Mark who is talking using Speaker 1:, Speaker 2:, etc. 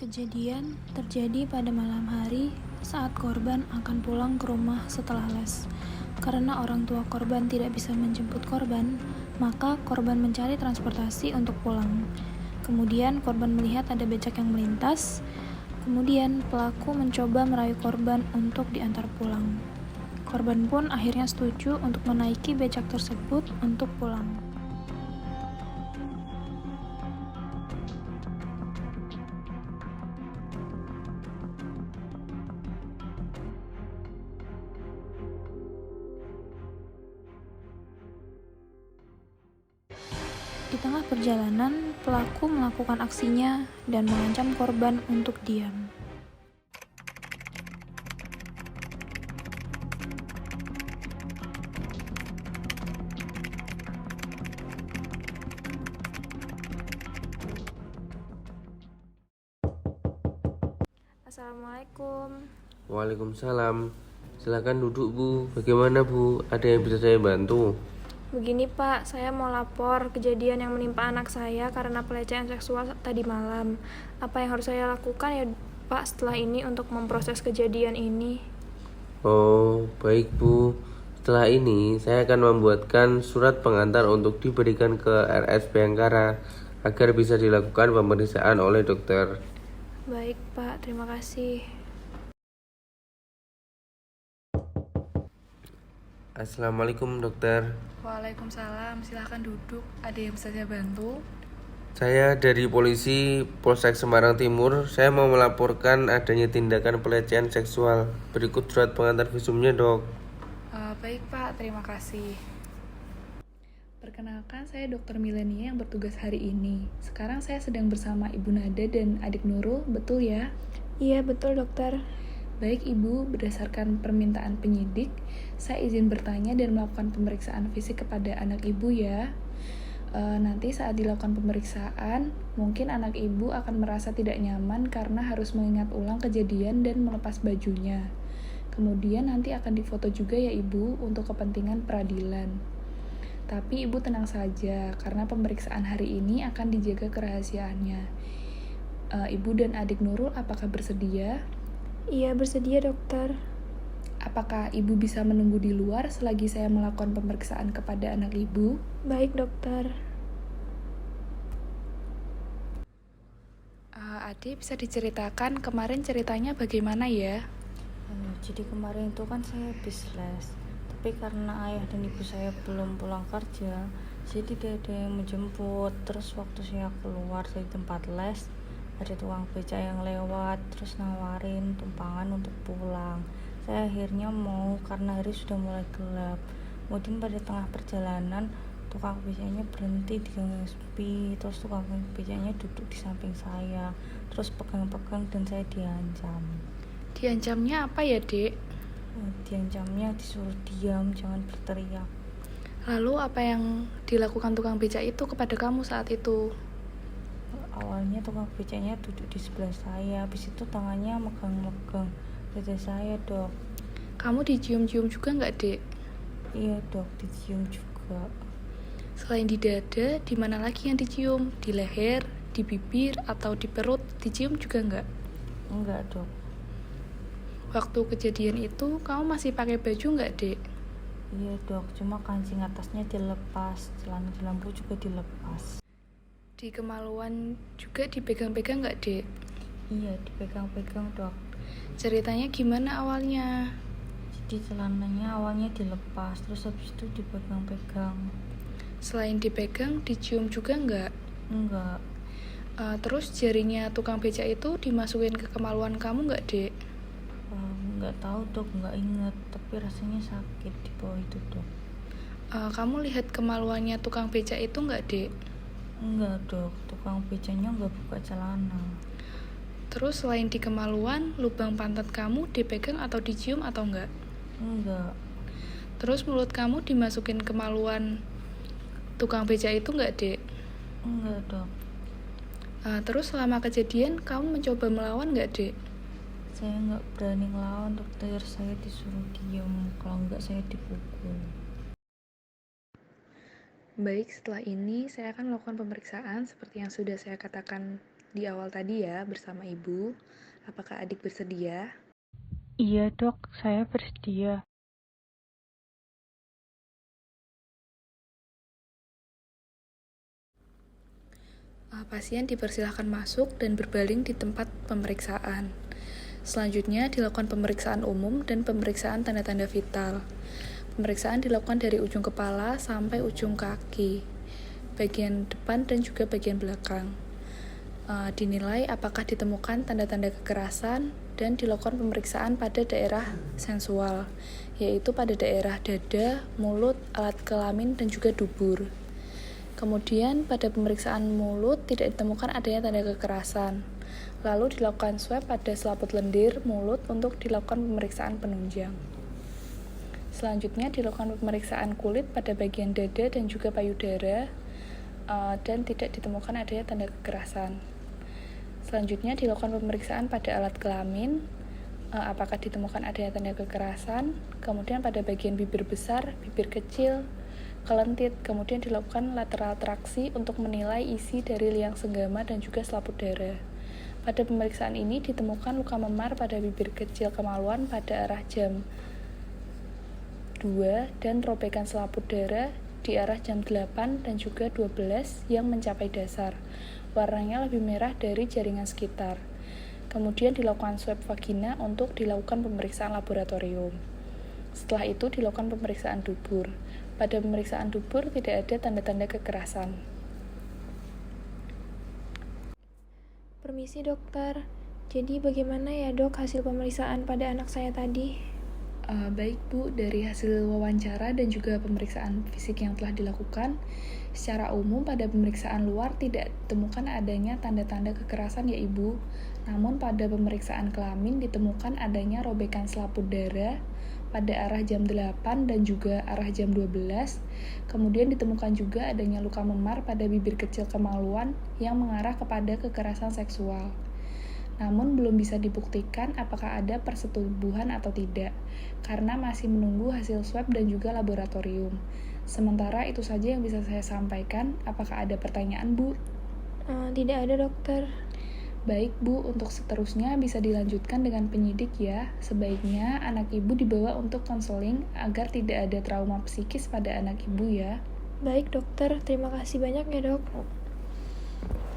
Speaker 1: Kejadian terjadi pada malam hari saat korban akan pulang ke rumah setelah les. Karena orang tua korban tidak bisa menjemput korban, maka korban mencari transportasi untuk pulang. Kemudian korban melihat ada becak yang melintas. Kemudian pelaku mencoba merayu korban untuk diantar pulang. Korban pun akhirnya setuju untuk menaiki becak tersebut untuk pulang. Di tengah perjalanan, pelaku melakukan aksinya dan mengancam korban untuk diam. Assalamualaikum.
Speaker 2: Waalaikumsalam. Silakan duduk, Bu. Bagaimana, Bu? Ada yang bisa saya bantu?
Speaker 1: Begini Pak, saya mau lapor kejadian yang menimpa anak saya karena pelecehan seksual tadi malam. Apa yang harus saya lakukan ya Pak setelah ini untuk memproses kejadian ini?
Speaker 2: Oh, baik, Bu. Setelah ini, saya akan membuatkan surat pengantar untuk diberikan ke RS Bayangkara agar bisa dilakukan pemeriksaan oleh dokter.
Speaker 1: Baik Pak, terima kasih.
Speaker 2: Assalamualaikum, dokter.
Speaker 3: Waalaikumsalam, silahkan duduk. Ada yang bisa saya bantu?
Speaker 2: Saya dari polisi Polsek Semarang Timur. Saya mau melaporkan adanya tindakan pelecehan seksual. Berikut surat pengantar visumnya, dok.
Speaker 3: Baik Pak, terima kasih. Perkenalkan, saya Dr. Milenia yang bertugas hari ini. Sekarang saya sedang bersama Ibu Nada dan adik Nurul, betul ya?
Speaker 1: Iya betul dokter.
Speaker 3: Baik Ibu, berdasarkan permintaan penyidik, saya izin bertanya dan melakukan pemeriksaan fisik kepada anak Ibu ya. Nanti saat dilakukan pemeriksaan, mungkin anak Ibu akan merasa tidak nyaman karena harus mengingat ulang kejadian dan melepas bajunya. Kemudian nanti akan difoto juga ya Ibu untuk kepentingan peradilan. Tapi Ibu tenang saja, karena pemeriksaan hari ini akan dijaga kerahasiaannya. Ibu dan adik Nurul apakah bersedia?
Speaker 1: Iya bersedia dokter.
Speaker 3: Apakah Ibu bisa menunggu di luar selagi saya melakukan pemeriksaan kepada anak Ibu?
Speaker 1: Baik dokter.
Speaker 3: Adik bisa diceritakan kemarin ceritanya bagaimana ya?
Speaker 4: Jadi kemarin itu kan saya habis les, tapi karena ayah dan ibu saya belum pulang kerja, jadi tidak ada yang menjemput. Terus waktu saya keluar dari tempat les, ada tukang beca yang lewat terus nawarin tumpangan untuk pulang. Saya akhirnya mau karena hari sudah mulai gelap. Kemudian pada tengah perjalanan tukang becanya berhenti di gang yang sepi. Terus tukang becanya duduk di samping saya, terus pegang-pegang dan saya diancam.
Speaker 3: Diancamnya apa ya, Dek?
Speaker 4: Diancamnya disuruh diam, jangan berteriak.
Speaker 3: Lalu apa yang dilakukan tukang beca itu kepada kamu saat itu?
Speaker 4: Awalnya tukang becanya duduk di sebelah saya, habis itu tangannya megang-megang dada saya, dok.
Speaker 3: Kamu dicium-cium juga nggak, Dek?
Speaker 4: Iya, dok, dicium juga.
Speaker 3: Selain di dada, di mana lagi yang dicium? Di leher, di bibir, atau di perut? Dicium juga nggak?
Speaker 4: Enggak, dok.
Speaker 3: Waktu kejadian itu, kamu masih pakai baju nggak, Dek?
Speaker 4: Iya, dok, cuma kancing atasnya dilepas, celana dalamku juga dilepas.
Speaker 3: Di kemaluan juga dipegang-pegang nggak, Dek?
Speaker 4: Iya, dipegang-pegang, dok.
Speaker 3: Ceritanya gimana awalnya?
Speaker 4: Jadi celananya awalnya dilepas, terus habis itu dipegang-pegang.
Speaker 3: Selain dipegang, dicium juga nggak?
Speaker 4: Enggak.
Speaker 3: Terus jarinya tukang beca itu dimasukin ke kemaluan kamu nggak, Dek?
Speaker 4: Enggak tahu, dok, enggak ingat, tapi rasanya sakit di bawah itu, dok.
Speaker 3: Kamu lihat kemaluannya tukang beca itu nggak, Dek?
Speaker 4: Enggak, dok, tukang becanya enggak buka celana.
Speaker 3: Terus selain di kemaluan, lubang pantat kamu dipegang atau dicium atau enggak?
Speaker 4: Enggak.
Speaker 3: Terus mulut kamu dimasukin kemaluan tukang beca itu enggak, Dek?
Speaker 4: Enggak, dok.
Speaker 3: Terus selama kejadian, kamu mencoba melawan enggak, Dek?
Speaker 4: Saya enggak berani ngelawan, dokter. Saya disuruh diam, kalau enggak saya dipukul.
Speaker 3: Baik, setelah ini saya akan melakukan pemeriksaan seperti yang sudah saya katakan di awal tadi ya bersama Ibu. Apakah adik bersedia?
Speaker 5: Iya dok, saya bersedia.
Speaker 3: Pasien dipersilahkan masuk dan berbaring di tempat pemeriksaan. Selanjutnya dilakukan pemeriksaan umum dan pemeriksaan tanda-tanda vital. Pemeriksaan dilakukan dari ujung kepala sampai ujung kaki, bagian depan dan juga bagian belakang. Dinilai apakah ditemukan tanda-tanda kekerasan dan dilakukan pemeriksaan pada daerah sensual, yaitu pada daerah dada, mulut, alat kelamin, dan juga dubur. Kemudian pada pemeriksaan mulut tidak ditemukan adanya tanda kekerasan. Lalu dilakukan swab pada selaput lendir mulut untuk dilakukan pemeriksaan penunjang. Selanjutnya dilakukan pemeriksaan kulit pada bagian dada dan juga payudara dan tidak ditemukan adanya tanda kekerasan. Selanjutnya dilakukan pemeriksaan pada alat kelamin, apakah ditemukan adanya tanda kekerasan. Kemudian pada bagian bibir besar, bibir kecil, kelentit, kemudian dilakukan lateral traksi untuk menilai isi dari liang senggama dan juga selaput darah. Pada pemeriksaan ini ditemukan luka memar pada bibir kecil kemaluan pada arah jam 2 dan robekan selaput darah di arah jam 8 dan juga 12 yang mencapai dasar. Warnanya lebih merah dari jaringan sekitar. Kemudian dilakukan swab vagina untuk dilakukan pemeriksaan laboratorium. Setelah itu dilakukan pemeriksaan dubur. Pada pemeriksaan dubur tidak ada tanda-tanda kekerasan.
Speaker 1: Permisi dokter, jadi bagaimana ya dok hasil pemeriksaan pada anak saya tadi?
Speaker 3: Baik Bu, dari hasil wawancara dan juga pemeriksaan fisik yang telah dilakukan, secara umum pada pemeriksaan luar tidak ditemukan adanya tanda-tanda kekerasan ya Ibu. Namun pada pemeriksaan kelamin ditemukan adanya robekan selaput darah pada arah jam 8 dan juga arah jam 12. Kemudian ditemukan juga adanya luka memar pada bibir kecil kemaluan yang mengarah kepada kekerasan seksual. Namun belum bisa dibuktikan apakah ada persetubuhan atau tidak, karena masih menunggu hasil swab dan juga laboratorium. Sementara itu saja yang bisa saya sampaikan. Apakah ada pertanyaan, Bu?
Speaker 1: Tidak ada dokter.
Speaker 3: Baik, Bu, untuk seterusnya bisa dilanjutkan dengan penyidik ya. Sebaiknya anak Ibu dibawa untuk konseling agar tidak ada trauma psikis pada anak Ibu ya.
Speaker 1: Baik dokter, terima kasih banyak ya dok.